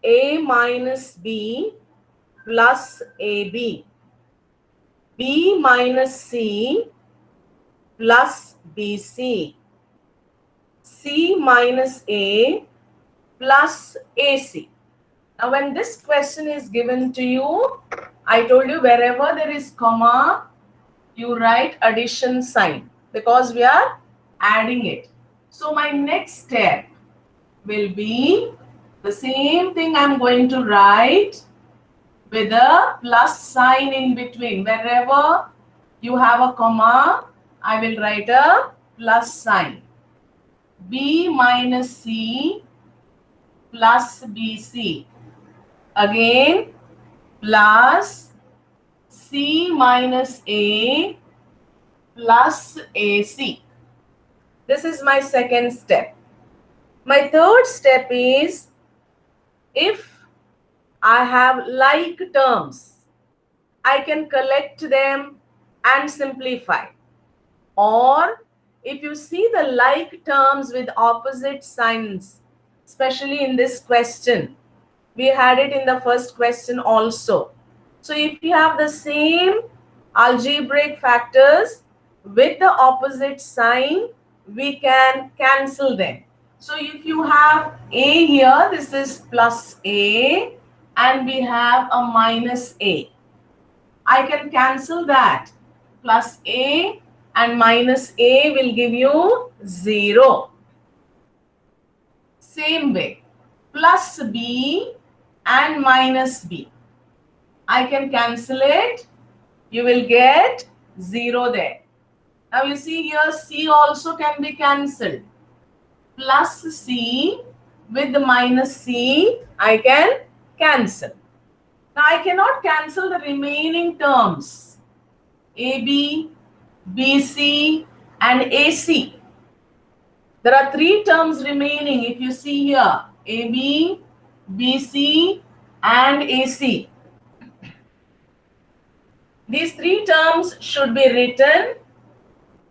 A minus B plus AB, B minus C plus BC, C minus A plus AC. Now, when this question is given to you, I told you wherever there is comma, you write addition sign because we are adding it. So, my next step will be the same thing I'm going to write with a plus sign in between. Wherever you have a comma, I will write a plus sign. B minus C plus BC. Again, plus C minus A plus AC. This is my second step. My third step is, if I have like terms, I can collect them and simplify. Or if you see the like terms with opposite signs, especially in this question, we had it in the first question also. So if you have the same algebraic factors with the opposite sign, we can cancel them. So if you have A here, this is plus A, and we have a minus A. I can cancel that. Plus A and minus A will give you 0. Same way, plus B and minus B. I can cancel it. You will get 0 there. Now you see here C also can be cancelled. Plus C with the minus C, I can cancel. Now I cannot cancel the remaining terms. AB, BC and AC. There are 3 terms remaining if you see here. AB, BC and AC. These 3 terms should be written,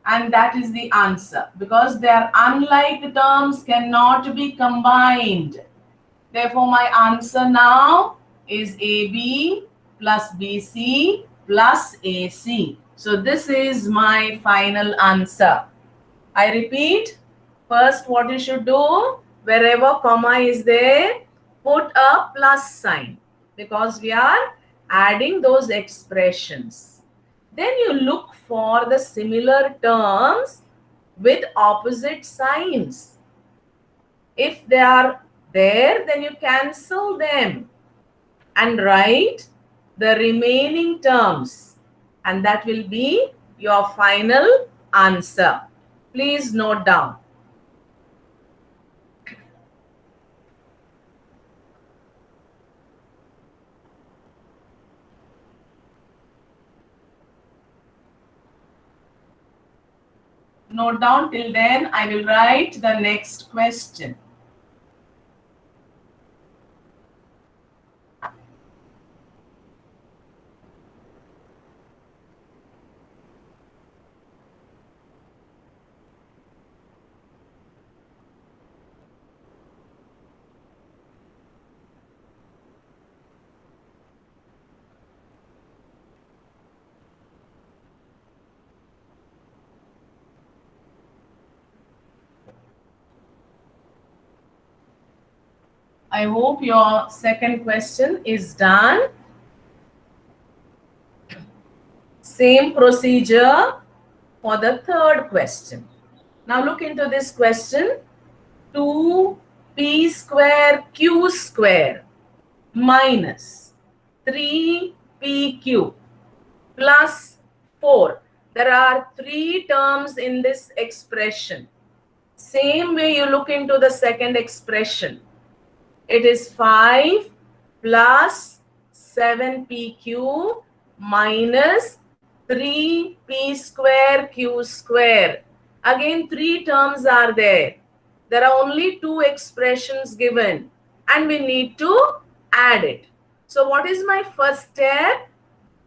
and that is the answer, because they are unlike terms, cannot be combined. Therefore, my answer now is AB plus BC plus AC. So this is my final answer. I repeat, first what you should do, wherever comma is there, put a plus sign because we are adding those expressions. Then you look for the similar terms with opposite signs. If they are there, then you cancel them and write the remaining terms, and that will be your final answer. Please note down. Note down till then. I will write the next question. I hope your second question is done. Same procedure for the third question. Now look into this question. 2p square q square minus 3pq plus 4. There are 3 terms in this expression. Same way you look into the second expression. It is 5 plus 7pq minus 3p square q square. Again, 3 terms are there. There are only 2 expressions given and we need to add it. So what is my first step?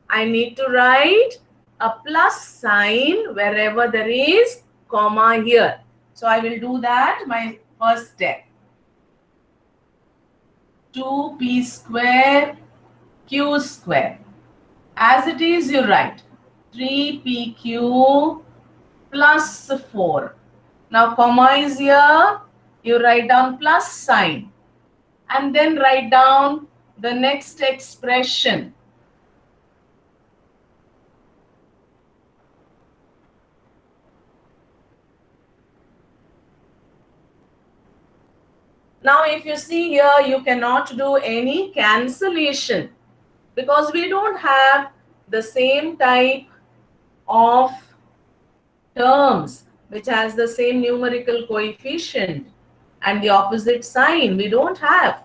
I need to write a plus sign wherever there is comma here. So I will do that, my first step. 2p square q square. As it is, you write 3pq plus 4. Now comma is here, you write down plus sign and then write down the next expression. Now if you see here, you cannot do any cancellation because we don't have the same type of terms which has the same numerical coefficient and the opposite sign. We don't have.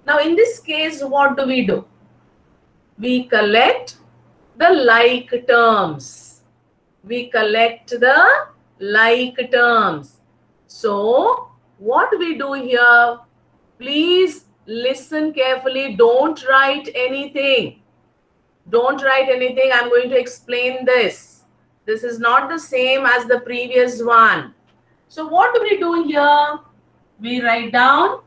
Now in this case, what do? We collect the like terms. We collect the like terms. So what we do here, please listen carefully. Don't write anything. Don't write anything. I'm going to explain this. This is not the same as the previous one. So what do we do here? We write down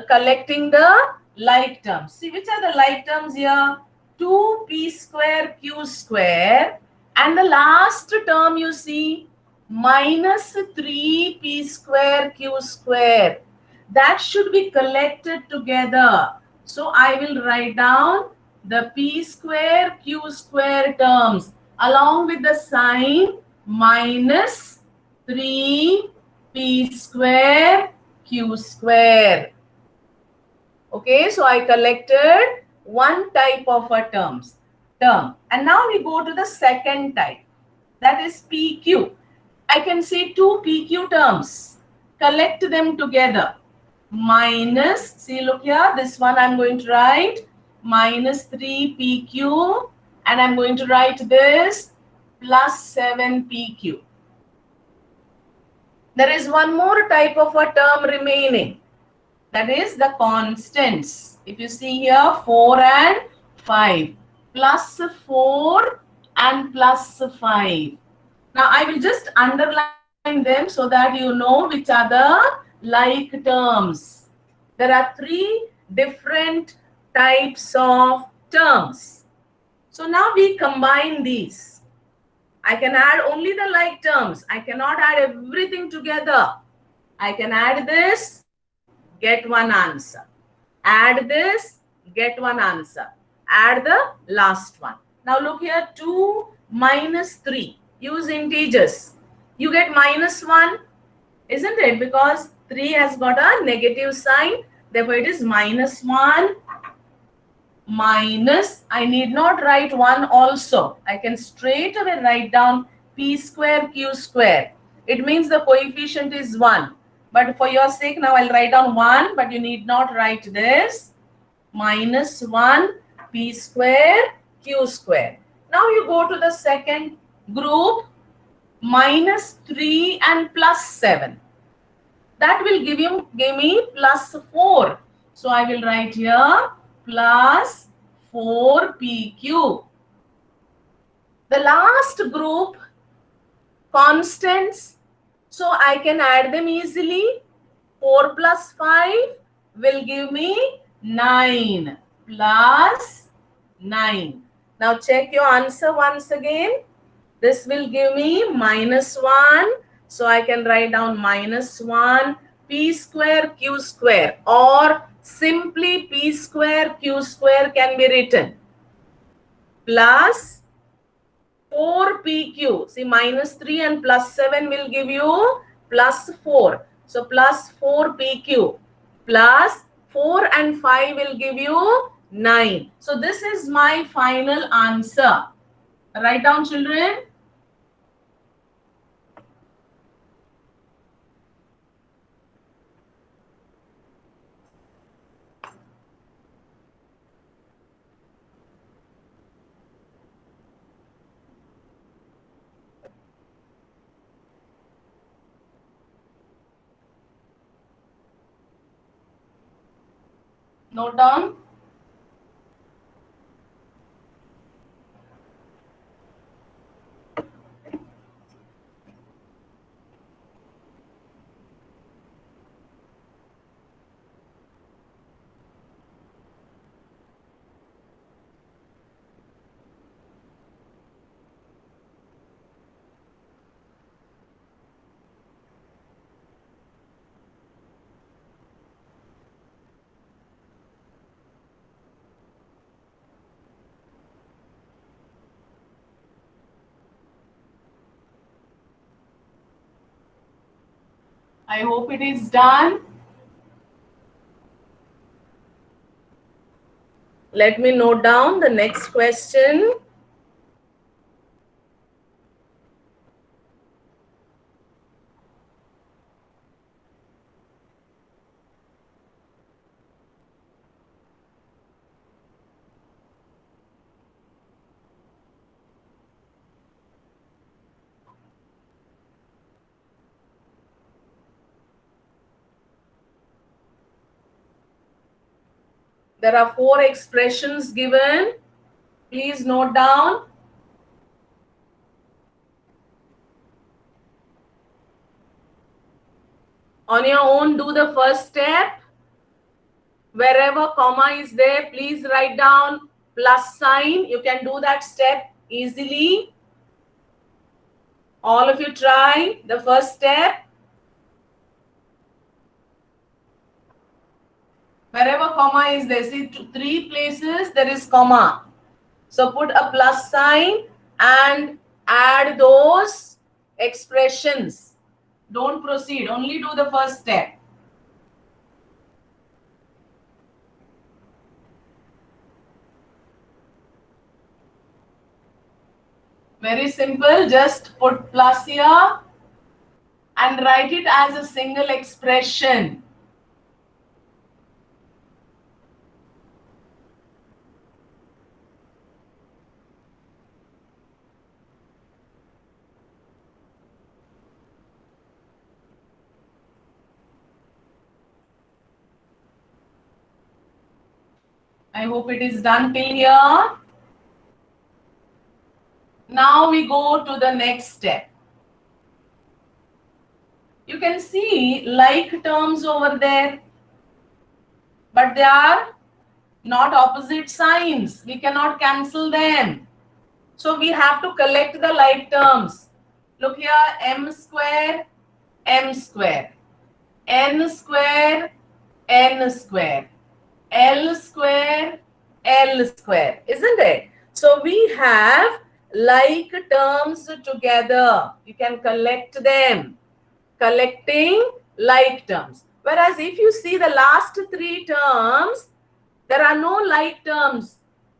collecting the like terms. See, which are the like terms here? 2p square q square, and the last term you see minus 3p square q square. That should be collected together. So I will write down the p square q square terms along with the sign minus 3p square q square. Okay, so I collected one type of a term. And now we go to the second type. That is PQ. I can see two PQ terms. Collect them together. Minus, see look here, this one I'm going to write minus 3PQ, and I'm going to write this plus 7PQ. There is one more type of a term remaining. That is the constants. If you see here, 4 and 5, plus 4 and plus 5. Now I will just underline them so that you know which are the like terms. There are three different types of terms. So now we combine these. I can add only the like terms. I cannot add everything together. I can add this, get one answer. Add this, get one answer. Add the last one. Now look here, 2 minus 3. Use integers. You get minus 1, isn't it? Because 3 has got a negative sign. Therefore, it is minus 1 minus, I need not write 1 also. I can straight away write down p square q square. It means the coefficient is 1. But for your sake, now I'll write down 1, but you need not write this. Minus 1 p square q square. Now you go to the second group, minus 3 and plus 7. That will give me plus 4. So I will write here plus 4pq. The last group, constants. So I can add them easily. 4 plus 5 will give me 9 plus 9. Now check your answer once again. This will give me minus 1. So I can write down minus 1 p square q square, or simply p square q square can be written, plus 4pq. See, minus 3 and plus 7 will give you plus 4. So plus 4pq plus 4 and 5 will give you 9. So this is my final answer. Write down, children. Note down. I hope it is done. Let me note down the next question. There are 4 expressions given. Please note down. On your own, do the first step. Wherever comma is there, please write down plus sign. You can do that step easily. All of you try the first step. Wherever comma is there, see 3 places there is comma. So put a plus sign and add those expressions. Don't proceed, only do the first step. Very simple, just put plus here and write it as a single expression. I hope it is done till here. Now we go to the next step. You can see like terms over there, but they are not opposite signs. We cannot cancel them. So we have to collect the like terms. Look here, m square, n square, L square, L square, isn't it? So we have like terms together. You can collect them. Collecting like terms. Whereas if you see the last 3 terms, there are no like terms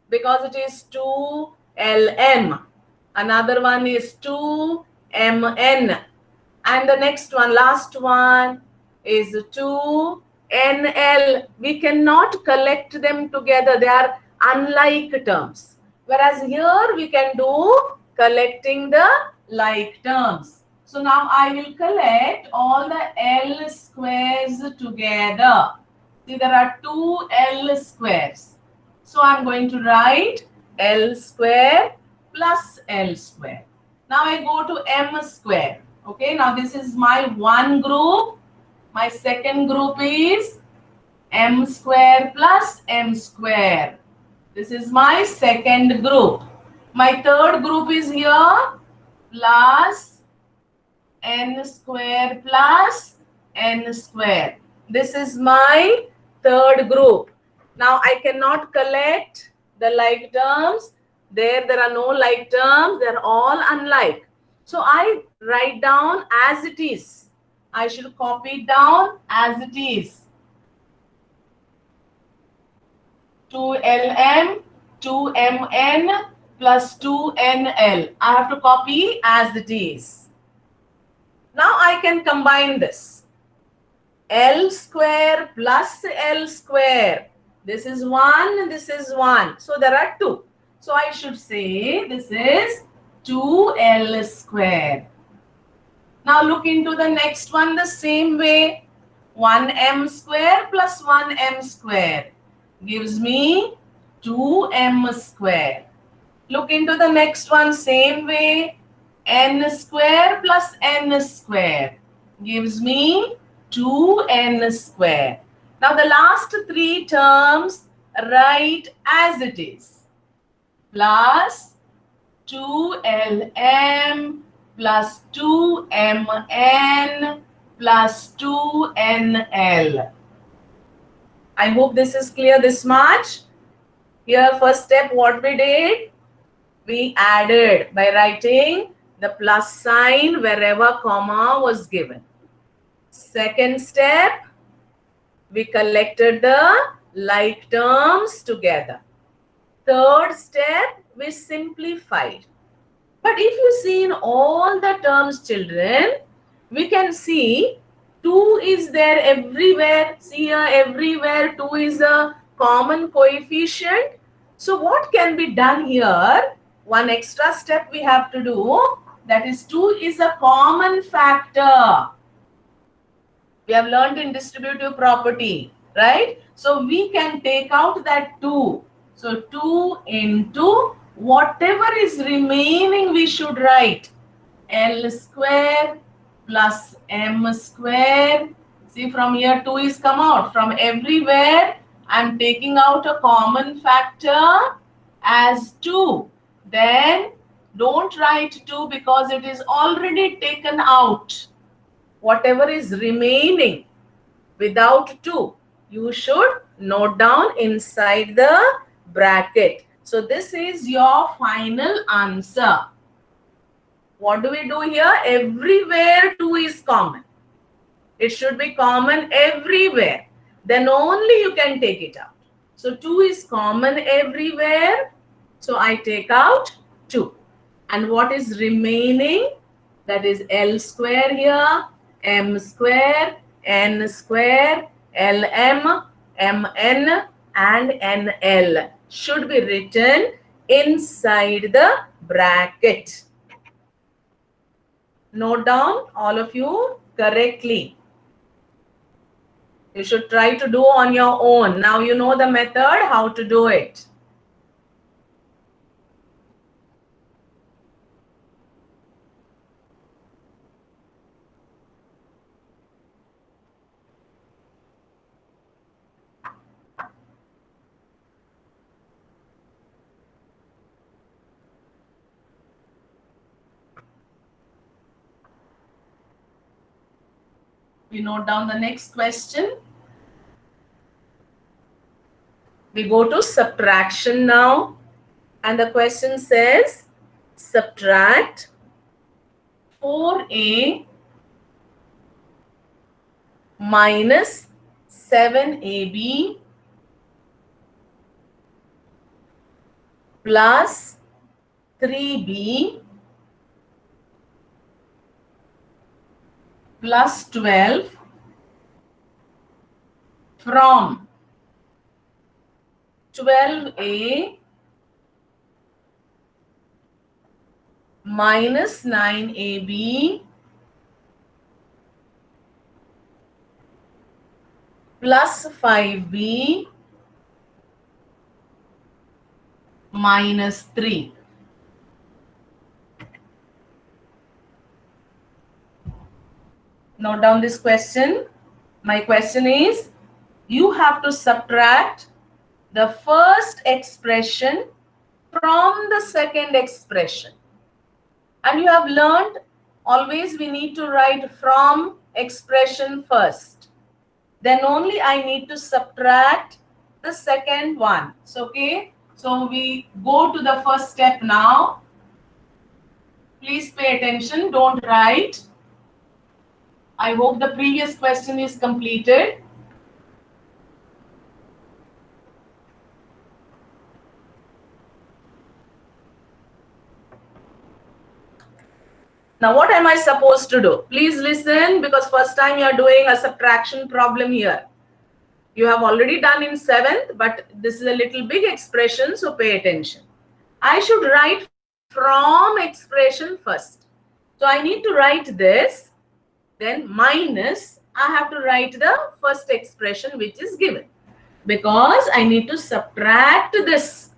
because it is 2lm. Another one is 2mn. And the next one, last one is 2nl. We cannot collect them together. They are unlike terms. Whereas here we can do collecting the like terms. So now I will collect all the L squares together. See, there are 2 L squares. So I'm going to write L square plus L square. Now I go to M square. Okay, now this is my one group. My second group is M square plus M square. This is my second group. My third group is here plus n square plus n square. This is my third group. Now I cannot collect the like terms. There are no like terms. They're all unlike. So I write down as it is. I should copy it down as it is. 2lm, 2mn plus 2nl. I have to copy as it is. Now I can combine this. L square plus L square. This is 1, this is 1. So there are 2. So I should say this is 2L square. Now look into the next one the same way. 1m square plus 1m square gives me 2m square. Look into the next one same way. N square plus n square gives me 2n square. Now the last 3 terms write as it is. Plus 2lm plus 2mn plus 2nl. I hope this is clear this much. Here first step what we did, we added by writing the plus sign wherever comma was given. Second step, we collected the like terms together. Third step, we simplified. But if you see in all the terms, children, we can see 2 is there everywhere. See here, everywhere 2 is a common coefficient. So what can be done here? One extra step we have to do, that is 2 is a common factor. We have learned in distributive property, right? So we can take out that 2. So 2 into whatever is remaining we should write. L square plus M square. See, from here 2 is come out. From everywhere I am taking out a common factor as 2. Then don't write 2 because it is already taken out. Whatever is remaining without 2, you should note down inside the bracket. So this is your final answer. What do we do here? Everywhere 2 is common. It should be common everywhere. Then only you can take it out. So 2 is common everywhere. So I take out 2. And what is remaining? That is L square here, M square, N square, LM, MN and NL should be written inside the bracket. Note down all of you correctly. You should try to do on your own. Now you know the method, how to do it. We note down the next question. We go to subtraction now. And the question says, subtract 4a minus 7ab plus 3b plus 12 from 12a minus 9ab plus 5b minus 3. Note down this question. My question is, you have to subtract the first expression from the second expression. And you have learned always we need to write from expression first. Then only I need to subtract the second one. So, okay. So we go to the first step now. Please pay attention. Don't write. I hope the previous question is completed. Now, what am I supposed to do? Please listen, because first time you are doing a subtraction problem here. You have already done in 7th, but this is a little big expression, so pay attention. I should write from expression first. So I need to write this, then minus, I have to write the first expression which is given, because I need to subtract this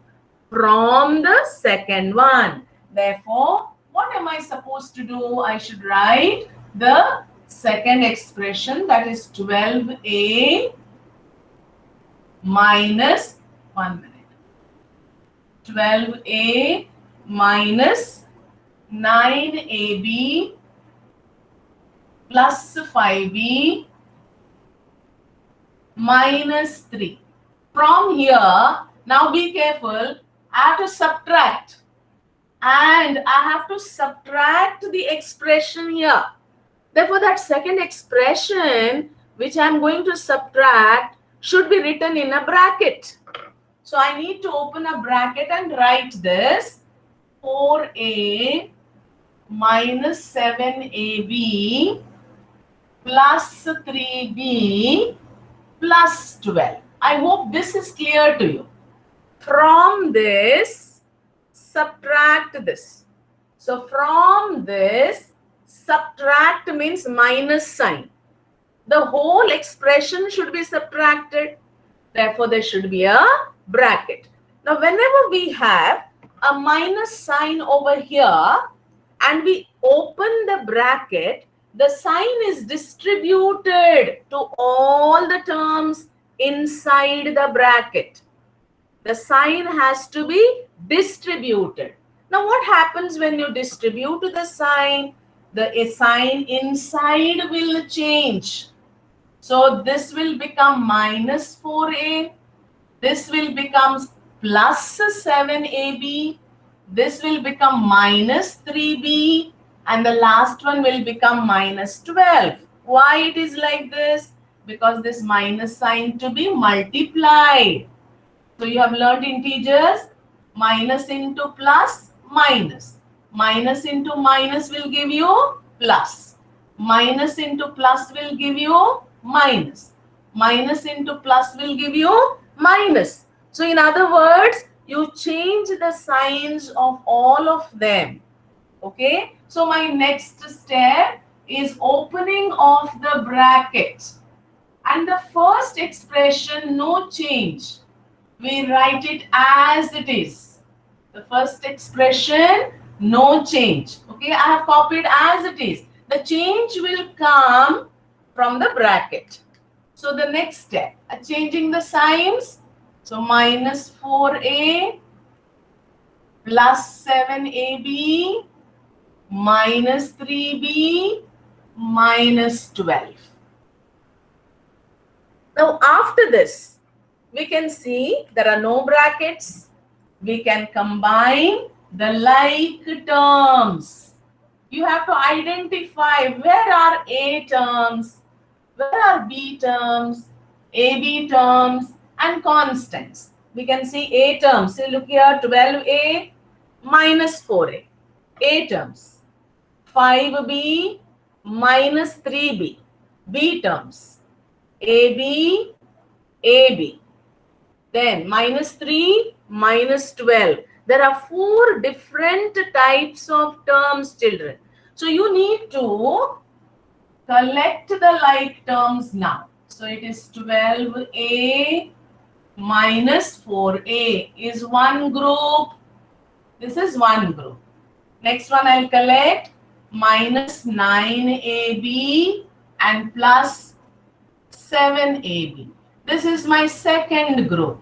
from the second one. Therefore, what am I supposed to do? I should write the second expression, that is 12a minus 12a minus 9ab plus 5b minus 3. From here, now be careful, I have to subtract. And I have to subtract the expression here. Therefore, that second expression which I am going to subtract should be written in a bracket. So I need to open a bracket and write this 4a minus 7ab plus 3b plus 12. I hope this is clear to you. From this, subtract this. So from this, subtract means minus sign. The whole expression should be subtracted. Therefore, there should be a bracket. Now, whenever we have a minus sign over here and we open the bracket, the sign is distributed to all the terms inside the bracket. The sign has to be distributed. Now, what happens when you distribute the sign? The sign inside will change. So this will become minus 4a. This will become plus 7ab. This will become minus 3b. And the last one will become minus 12. Why it is like this? Because this minus sign to be multiplied. So you have learned integers. Minus into plus, minus. Minus into minus will give you plus. Minus into plus will give you minus. Minus into plus will give you minus. So in other words, you change the signs of all of them. Okay. So my next step is opening of the bracket. And the first expression, no change. We write it as it is. The first expression, no change. Okay, I have copied as it is. The change will come from the bracket. So the next step, changing the signs. So minus 4a plus 7ab minus 3b minus 12. Now after this, we can see there are no brackets. We can combine the like terms. You have to identify where are A terms, where are B terms, AB terms, and constants. We can see A terms. So look here, 12A minus 4A. A terms. 5B minus 3B. B terms. AB, AB. Then minus 3, minus 12. There are 4 different types of terms, children. So you need to collect the like terms now. So it is 12a minus 4a is one group. This is one group. Next one I'll collect minus 9ab and plus 7ab. This is my second group.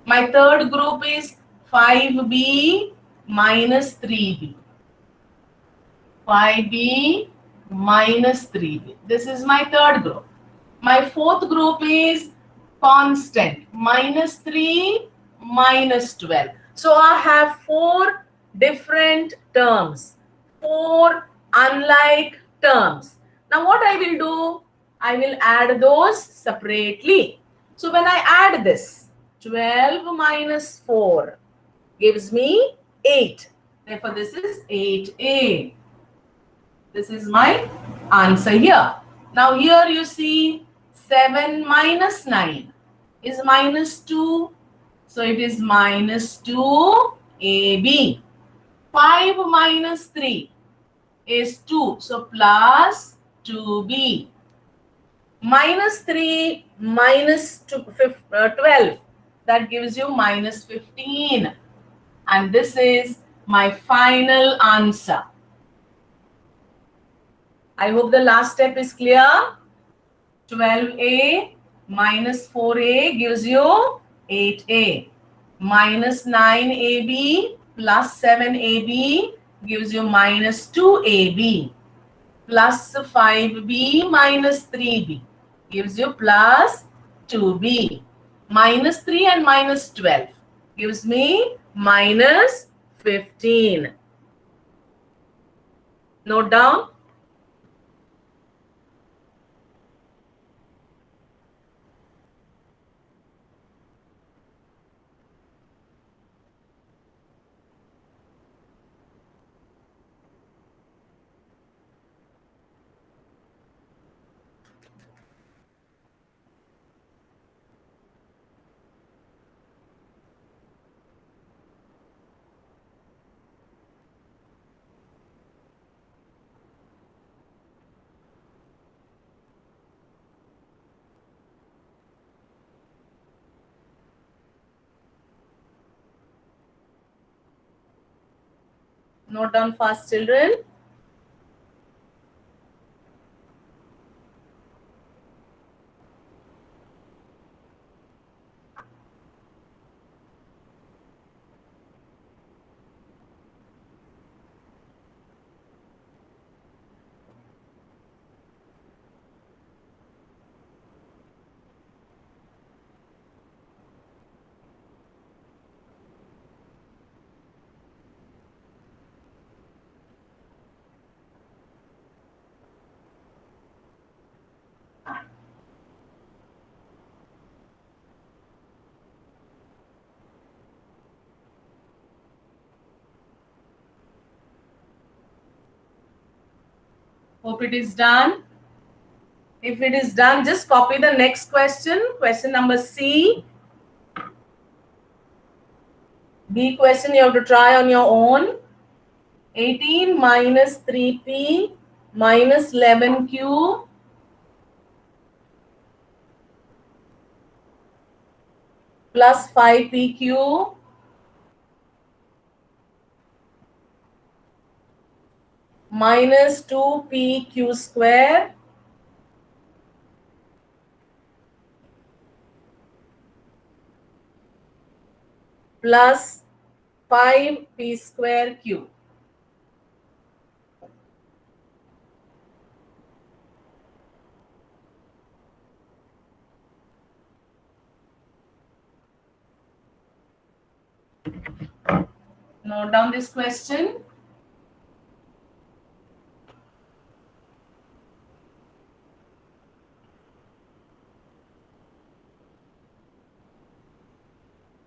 My third group is 5b minus 3b. 5b minus 3b. This is my third group. My fourth group is constant. Minus 3, minus 12. So I have 4 different terms. 4 unlike terms. Now what I will do? I will add those separately. So when I add this, 12 minus 4 gives me 8. Therefore, this is 8a. This is my answer here. Now here you see 7 minus 9 is minus 2. So it is minus 2ab. 5 minus 3 is 2. So plus 2b. Minus 3 minus 12. That gives you minus 15. And this is my final answer. I hope the last step is clear. 12a minus 4a gives you 8a. Minus 9ab plus 7ab gives you minus 2ab. Plus 5b minus 3b gives you plus 2b. Minus 3 and minus 12 gives me minus 15. Note down. Note down fast, children. Hope it is done. If it is done, just copy the next question. Question number C. B question you have to try on your own. 18 minus 3p minus 11q plus 5pq minus 2pq square plus 5p square q. Note down this question.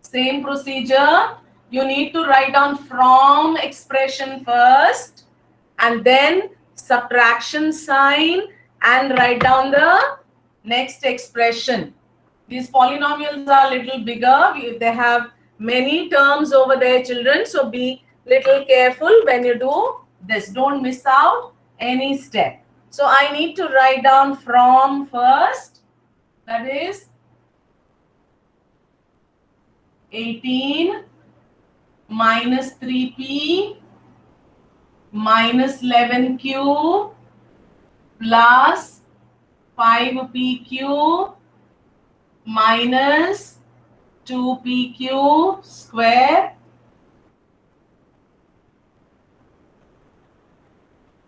Same procedure. You need to write down from expression first and then subtraction sign and write down the next expression. These polynomials are a little bigger. They have many terms over there, children. So be little careful when you do this. Don't miss out any step. So I need to write down from first. That is 18 minus 3p minus 11q plus 5pq minus 2pq square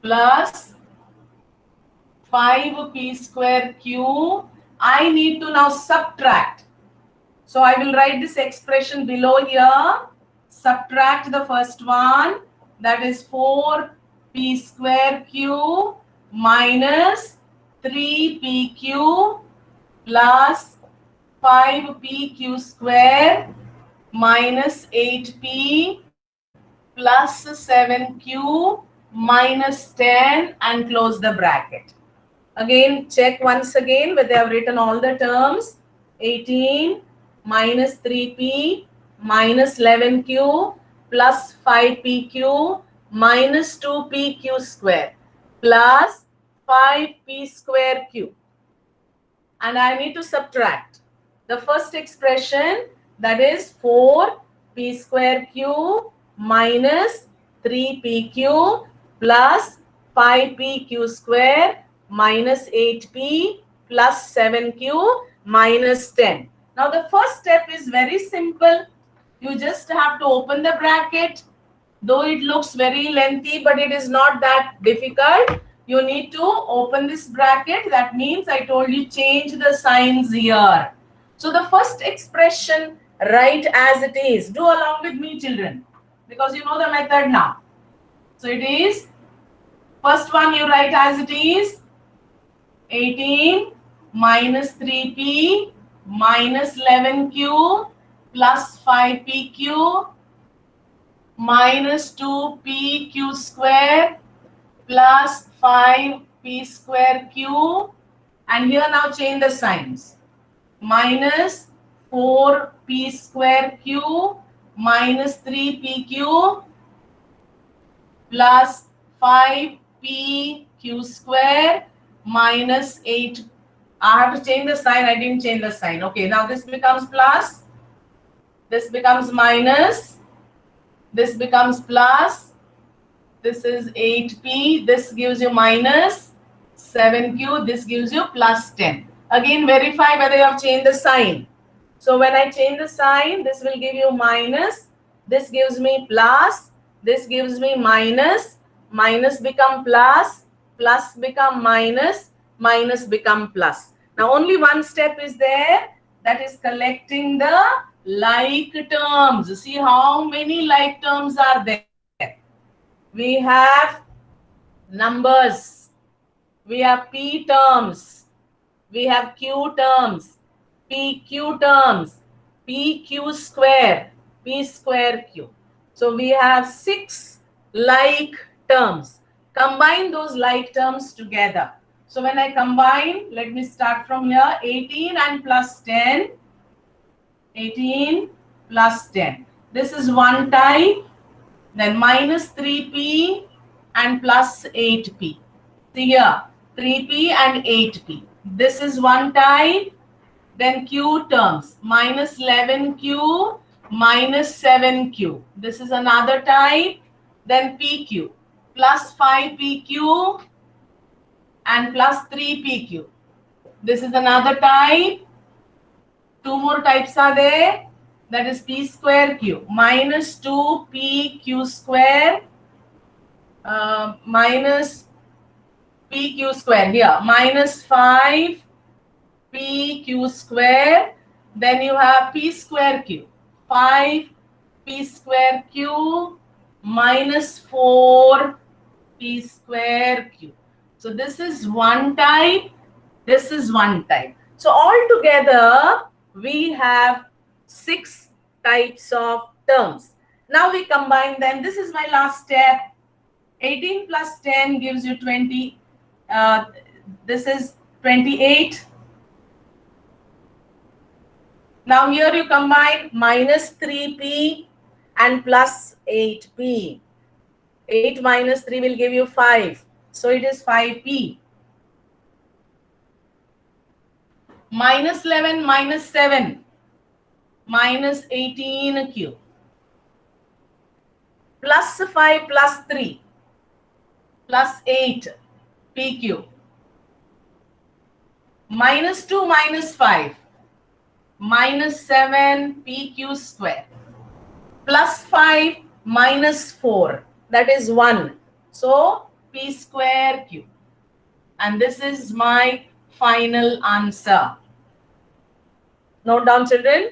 plus 5p square q. I need to now subtract. So I will write this expression below here. Subtract the first one. That is 4p square q minus 3pq plus 5pq square minus 8p plus 7q minus 10 and close the bracket. Again, check once again whether I have written all the terms. 18 minus 3p minus 11q plus 5pq minus 2pq square plus 5p square q. And I need to subtract the first expression, that is 4p square q minus 3pq plus 5pq square minus 8p plus 7q minus 10. Now the first step is very simple. You just have to open the bracket. Though it looks very lengthy, but it is not that difficult. You need to open this bracket. That means I told you change the signs here. So the first expression, write as it is. Do along with me, children, because you know the method now. So it is, first one you write as it is, 18 minus 3p minus 11q plus 5pq minus 2pq square plus 5p square q, and here now change the signs, minus 4p square q minus 3pq plus 5pq square minus 8. I have to change the sign. I didn't change the sign. Okay, now this becomes plus, this becomes minus, this becomes plus, This is 8p. This gives you minus 7q. This gives you plus 10. Again, verify whether you have changed the sign. So when I change the sign, this will give you minus. This gives me plus. This gives me minus. Minus become plus. Plus become minus. Minus become plus. Now only one step is there. That is collecting the like terms. See how many like terms are there. We have numbers, we have p terms, we have q terms, pq terms, pq square, p square q. So we have 6 like terms. Combine those like terms together. So when I combine, let me start from here. 18 and plus 10. 18 plus 10. This is one type. Then minus 3p and plus 8p. See here, 3p and 8p. This is one type. Then q terms, minus 11q, minus 7q. This is another type. Then pq, plus 5pq and plus 3pq. This is another type. 2 more types are there. That is p square q, minus 2pq square, minus pq square here, minus 5pq square. Then you have p square q, 5p square q minus 4p square q. So this is one type. This is one type. So altogether we have 6 types of terms. Now we combine them. This is my last step. 18 plus 10 gives you 20. This is 28. Now here you combine minus 3p and plus 8p. 8 minus 3 will give you 5. So it is 5p. Minus 11 minus 7. Minus 18q. Plus 5 plus 3. Plus 8 pq. Minus 2 minus 5. Minus 7 pq square. Plus 5 minus 4. That is 1. So p square q. And this is my final answer. Note down, children.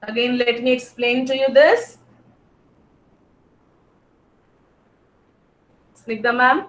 Again, let me explain to you this. Snigdha ma'am.